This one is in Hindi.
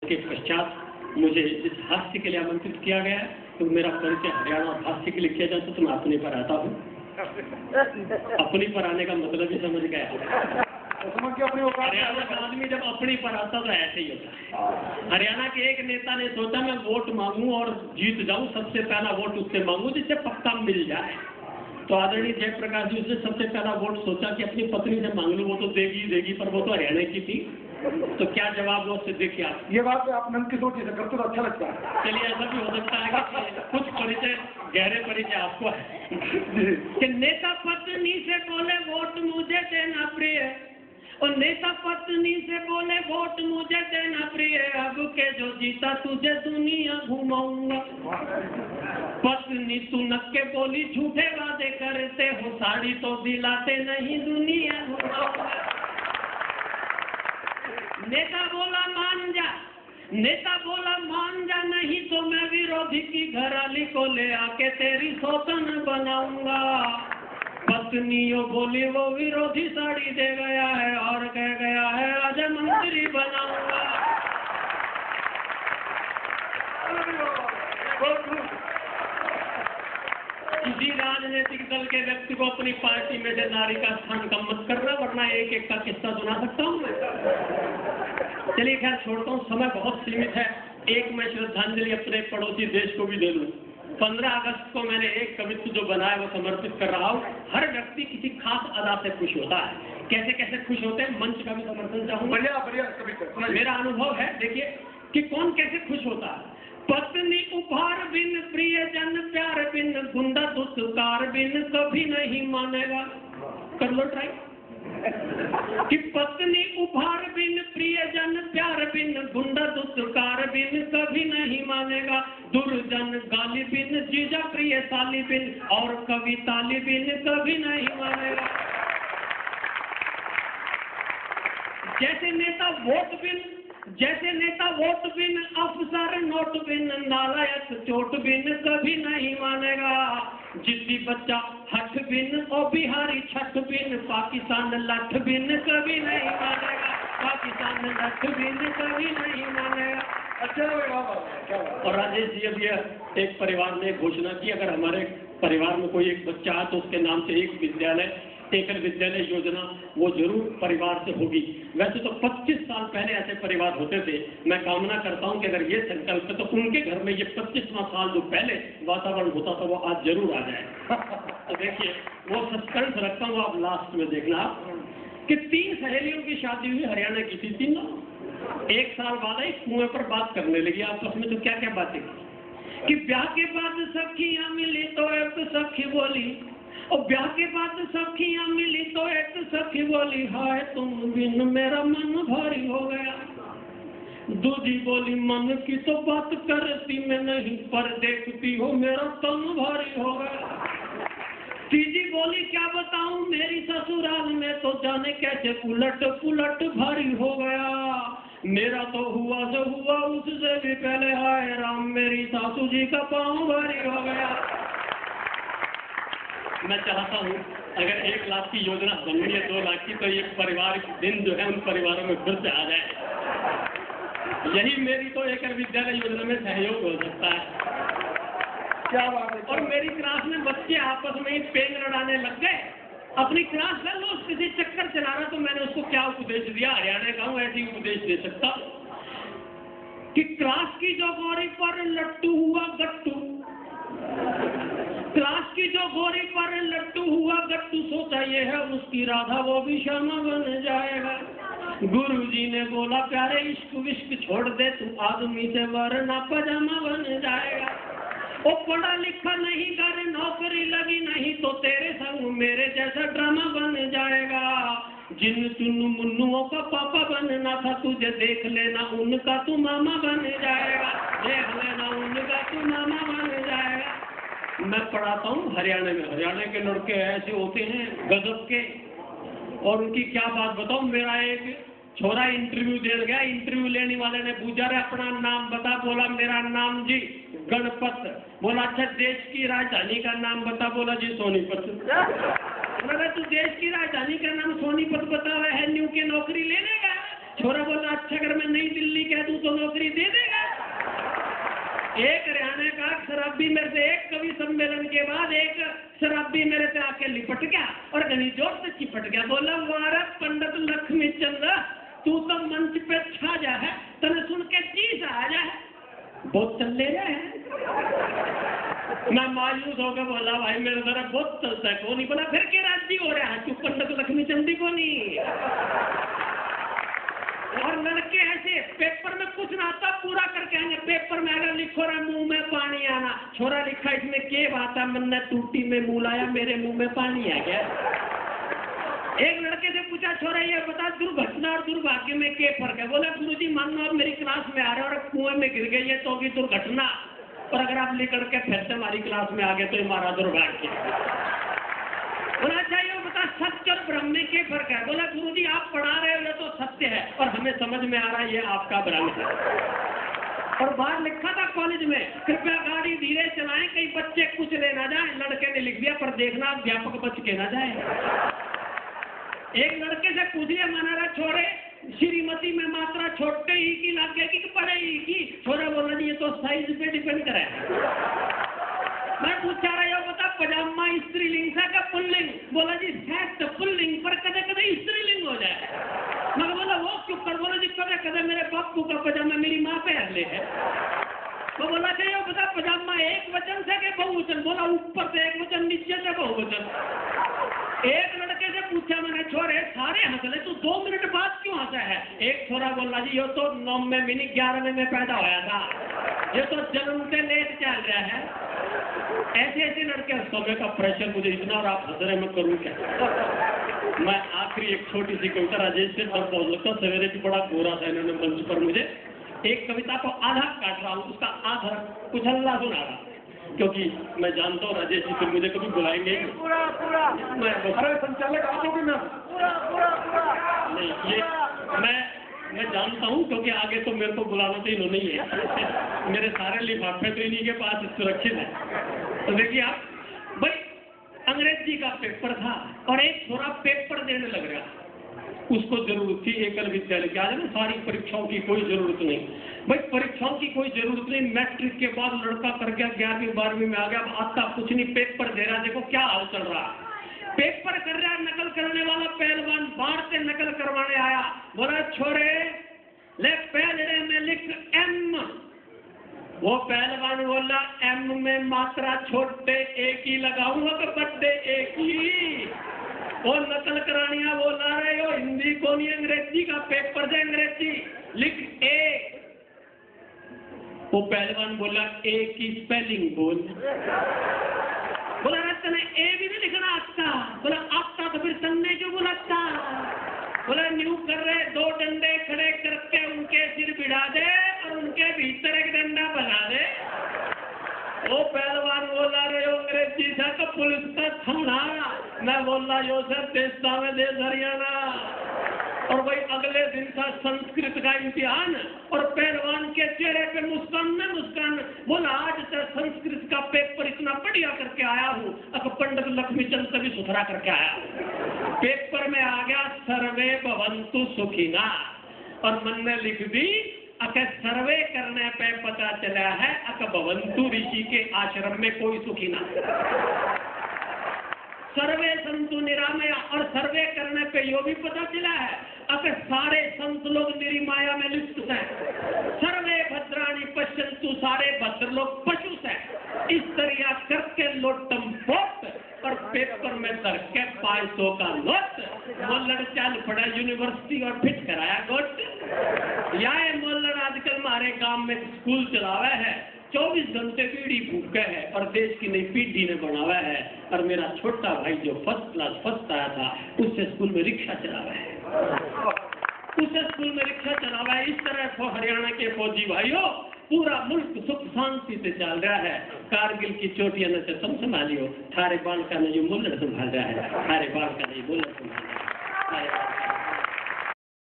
के पश्चात मुझे इस हास्य के लिए आमंत्रित किया गया है। तो मेरा परिचय हरियाणा और हास्य के लिए किया जाता तो मैं अपने पर आता हूँ। अपनी पर आने का मतलब ही समझ गया। हरियाणा का आदमी जब अपनी पर आता तो ऐसे ही होता है। हरियाणा के एक नेता ने सोचा मैं वोट मांगू और जीत जाऊं, सबसे पहला वोट उससे मांगू जिससे पक्का मिल जाए। तो आदरणीय जयप्रकाश जी उसने सबसे पहला वोट सोचा कि अपनी पत्नी से मांग लूं, वो तो देगी, पर वो तो हरियाणा की थी। तो क्या जवाब वो उससे देखिए आप। ये बात आप मन की सोची से करते तो अच्छा लगता है। चलिए ऐसा भी हो सकता है कि कुछ परिचय, गहरे परिचय आपको है कि नेता पत्नी से बोले वोट मुझे देना प्रिय, और नेता पत्नी से बोले वोट मुझे देना प्रिय, अब के जो जीता तुझे दुनिया घुमाऊंगा। पत्नी सुनक के बोली झूठे वादे करते हो, साड़ी तो दिलाते नहीं दुनिया घुमाऊंगा। नेता बोला मान जा, नेता बोला मान जा, नहीं तो मैं विरोधी की घरवाली को ले आके तेरी सौतन बनाऊंगा। पत्नियों बोली वो विरोधी साड़ी दे गया है और कह गया है आज मंत्री बनाऊंगा। किसी राजनीतिक दल के व्यक्ति को अपनी पार्टी में से नारी का स्थान कम मत करना, वरना एक एक का किस्सा सुना सकता हूँ मैं। चलिए खैर छोड़ता हूँ, समय बहुत सीमित है। एक मैं श्रद्धांजलि अपने पड़ोसी देश को भी दे दूं। 15 अगस्त को मैंने एक कवित्व जो बनाया वो समर्पित कर रहा हूँ। हर व्यक्ति किसी खास अदा से खुश होता है। कैसे कैसे खुश होते हैं, मंच का भी समर्थन चाहूंगा। बढ़िया मेरा अनुभव है, देखिए कि कौन कैसे खुश होता है। पत्नी उपहार बिन, प्रियजन प्यार बिन, गुंडा दुष्कार बिन कभी नहीं मानेगा। कर लो ट्राई। कि पत्नी उपहार बिन, प्रियजन प्यार बिन, गुंडा दुष्कार बिन कभी नहीं मानेगा। दुर्जन गाली बिन, जीजा प्रिय साली बिन, और कवि ताली बिन कभी नहीं मानेगा। जैसे नेता वोट बिन, जैसे नेता वोट बिन, अफसर नोट बिन, नालायक चोट बिन कभी नहीं मानेगा। जिद्दी बच्चा हठ बिन, और बिहारी छठ बिन, पाकिस्तान लठ बिन कभी नहीं मानेगा। पाकिस्तान लठ बिन कभी नहीं मानेगा। और राजेश जी अभी एक परिवार ने घोषणा की, अगर हमारे परिवार में कोई एक बच्चा है तो उसके नाम से एक विद्यालय, एकल विद्यालय योजना वो जरूर परिवार से होगी। वैसे तो 25 साल पहले ऐसे परिवार होते थे। मैं कामना करता हूं कि अगर ये संकल्प है तो उनके घर में ये 25वां साल जो पहले वातावरण होता था वो आज जरूर आ जाए। तो देखिए वो सस्पेंस रखता हूँ, आप लास्ट में देखना कि 3 सहेलियों की शादी हुई हरियाणा की थी, तीनों। 1 साल बाद एक कुएं पर बात करने लगी आपस में। तो क्या क्या बातें कि ब्याह के बाद सखियां मिली तो एक सखी बोली, और ब्याह के बाद सखियां मिली तो एक सखी बोली, हाय तुम बिन मेरा मन भारी हो गया। दूजी बोली मन की तो बात करती मैं नहीं, पर देखती हो मेरा तन भारी हो गया। तीजी बोली क्या बताऊं मेरी ससुराल में तो जाने कैसे उलट पुलट भारी हो गया। मेरा तो हुआ जो हुआ उससे भी पहले, हाय राम मेरी सासू जी का पाँव भारी हो गया। मैं चाहता हूँ अगर 1 लाख की योजना बननी है 2 लाख की, तो ये पारिवारिक दिन जो है उन परिवारों में फिर से आ जाए। यही मेरी तो एक विद्यालय योजना में सहयोग हो सकता है। क्या बात है। और मेरी क्लास में बच्चे आपस में ही पेन लड़ाने लग गए। अपनी क्लास में वो किसी चक्कर चला रहा, तो मैंने उसको क्या उपदेश दिया, हरियाणा का हूँ ऐसे ही उपदेश दे सकता कि क्लास की जो गौरी पर लट्टू हुआ गट्टू, क्लास की जो गोरी पर लट्टू हुआ गट्टू, सोचा ये है उसकी राधा वो भी श्यामा बन जाएगा। गुरुजी ने बोला प्यारे इश्क विश्क छोड़ दे, तू आदमी से वरना पजामा बन जाएगा। वो पढ़ा लिखा नहीं कर नौकरी लगी नहीं, तो तेरे संग मेरे जैसा ड्रामा बन जाएगा। जिन चुन्नू मुन्नुओं का पापा बनना था, तुझे देख लेना उनका तू मामा बन जाएगा। देख लेना उनका तू मामा बन जाएगा। मैं पढ़ाता हूँ हरियाणा में। हरियाणा के लड़के ऐसे होते हैं गजब के, और उनकी क्या बात बताऊँ। मेरा एक छोरा इंटरव्यू दे गया, इंटरव्यू लेने वाले ने पूछा रे अपना नाम बता, बोला मेरा नाम जी गणपत। बोला अच्छा देश की राजधानी का नाम बता, बोला जी सोनीपत। बोला तू देश की राजधानी का नाम सोनीपत बता रहा है, न्यू की नौकरी लेने का। छोरा बोला अच्छा अगर मैं नई दिल्ली कह दूं तो नौकरी दे एक हरियाणा का शराबी मेरे से एक कवि सम्मेलन के बाद एक शराबी मेरे से आके लिपट गया और घनी जोर से चिपट गया। बोला वारा पंडित लक्ष्मी चंद्र तू तो मंच पे छा जा है, तने सुन के चीज आ जा है, बोतल ले रहा है। मैं मायूस होकर बोला भाई मेरे तरह बहुत चलता है को नहीं। बोला फिर क्या राजी हो रहा है, तू पंडित लक्ष्मी चंदी को नहीं। और लड़के ऐसे पेपर में कुछ ना आता पूरा करके आएंगे। पेपर में अगर लिखो रहा मुंह में पानी आना, छोरा लिखा इसमें के बात है, मैंने टूटी में मुंह लाया मेरे मुंह में पानी आ गया। एक लड़के से पूछा छोरा ये बता दुर्घटना और दुर्भाग्य में क्या फर्क है। बोला गुरुजी मान लो आप मेरी क्लास में आ रहे हो और कुएं में गिर गई है तो भी दुर्घटना, और अगर आप लेकर के फिर से हमारी क्लास में आ गए तो हमारा दुर्भाग्य। बोला अच्छा ये बता सत्य और ब्रह्म में क्या फर्क है। बोला गुरुजी आप पढ़ा रहे हो ये तो सत्य है और हमें समझ में आ रहा है ये आपका भ्रम है। और बाहर लिखा था कॉलेज में कृपया गाड़ी धीरे चलाएं कई बच्चे कुछ ले ना जाए। लड़के ने लिख दिया पर देखना अध्यापक बच के ना जाए। एक लड़के से पूछ लिया मना रहा छोरे श्रीमती में मात्रा छोटे ही की लगेगी कि बड़े ही की। छोरा बोला नहीं ये तो साइज पे डिपेंड करे। मैं पूछा रहा हूँ बता पजामा स्त्रीलिंग सा का पुल्लिंग। बोला जी सेट पुल्लिंग पर कदे कदे स्त्रीलिंग हो जाए। मैं बोला वो क्यों कर। बोला जी कदे कदे मेरे बापू का पजामा मेरी माँ पहन ले है। तो बोला चाहिए बता पजामा एक वचन से के बहुवचन। बोला ऊपर से एक वचन नीचे से बहुवचन। एक लड़के से पूछा मैंने छोरे सारे हंस ले तू 2 मिनट बाद क्यों हंसा है। एक छोरा बोला जी ये तो 9वें महीने 11वें में पैदा होया था, ये तो जन्म से लेट चल रहा है। ऐसे ऐसे लड़के समय का प्रेशर मुझे इतना और आप हंस रहे मैं करूँ क्या। मैं आखिरी एक छोटी सी कविता राजेश से तब पहुंच लगता सवेरे भी बड़ा गोरा था इन्होंने मंच पर मुझे एक कविता को आधा काट रहा हूँ उसका आधा कुछ हल्ला सुना रहा क्योंकि मैं जानता हूँ राजेश जी फिर मुझे कभी बुलाएंगे पूरा पूरा अरे संचालक आप लोगे ना पूरा पूरा पूरा नहीं ये मैं जानता हूँ क्योंकि आगे तो मेरे को बुलाना तो इन्होंने ही है। मेरे सारे लिफाफे तो इन्हीं के पास सुरक्षित है। तो देखिए आप भाई अंग्रेजी का पेपर था और एक छोरा पेपर देने लग रहा उसको जरूरत थी एकल विद्यालय की। आज ना सारी परीक्षाओं की कोई जरूरत नहीं भाई, परीक्षाओं की कोई जरूरत नहीं। मैट्रिक के बाद लड़का कर गया 11वीं 12वीं में आ गया, अब आता कुछ नहीं पेपर दे रहा। देखो क्या हाल चल रहा है, पेपर कर रहा नकल करने वाला पहलवान बाहर से नकल करवाने आया। बोला छोरे ले पहले में लिख एम। वो पहलवान बोला एम में मात्रा छोटे एक ही लगाऊंगा तो बड्डे एक ही। वो नकल करानिया बोला रहे हो हिंदी को नहीं अंग्रेजी का पेपर से अंग्रेजी लिख ए। वो पहलवान बोला ए की स्पेलिंग बोल। बोला तने ए भी नहीं लिखना आता। बोला आता तो फिर तन्ने क्यों बुलाता। बोला न्यू कर रहे 2 डंडे खड़े करके उनके सिर भिड़ा दे और उनके भीतर एक डंडा बना दे। वो पहलवान बोला रहे हो अंग्रेजी था तो पुलिस का थाना। मैं बोला यो सर देशता में देश हरियाणा। और भाई अगले दिन था संस्कृत का इम्तिहान और पहलवान के चेहरे पे मुस्कान में मुस्कान। बोला आज तक संस्कृत का पेपर इतना बढ़िया करके आया हूँ अब पंडित लक्ष्मी चंद से भी सुथरा करके आया हूँ। पेपर में आ गया सर्वे भवन्तु सुखिना और मन में लिख दी अगर सर्वे करने पे पता चला है अक भवन्तु ऋषि के आश्रम में कोई सुखी ना। सर्वे संतु निरामया और सर्वे करने पे यो भी पता चला है अगर सारे संत लोग निरिमाया में लिप्त हैं। सर्वे भद्राणी पश्यन्तु सारे भद्र लोग पशु हैं। इस तरह करके लोटम पोट और पेपर में धर के 500 का नोट मोल्लड़ चल पड़ा यूनिवर्सिटी और फिट कराया गोट। यह मोल्लड़ आजकल हमारे गांव में स्कूल चलावा है 24 घंटे पीढ़ी भूखे है और देश की नई पीढ़ी ने बनावा है। और मेरा छोटा भाई जो फर्स्ट क्लास फर्स्ट आया था उससे स्कूल में रिक्शा चलावा है, उससे स्कूल में रिक्शा चलावा है। इस तरह हरियाणा के फौजी भाइयों पूरा मुल्क सुख शांति से चल रहा है। कारगिल की चोटियां न से तुम संभालियो थारे बाल का नहीं मुल्लड़ संभाल रहा है, थारे बाल का नहीं मुल्लड़ संभाल रहा है।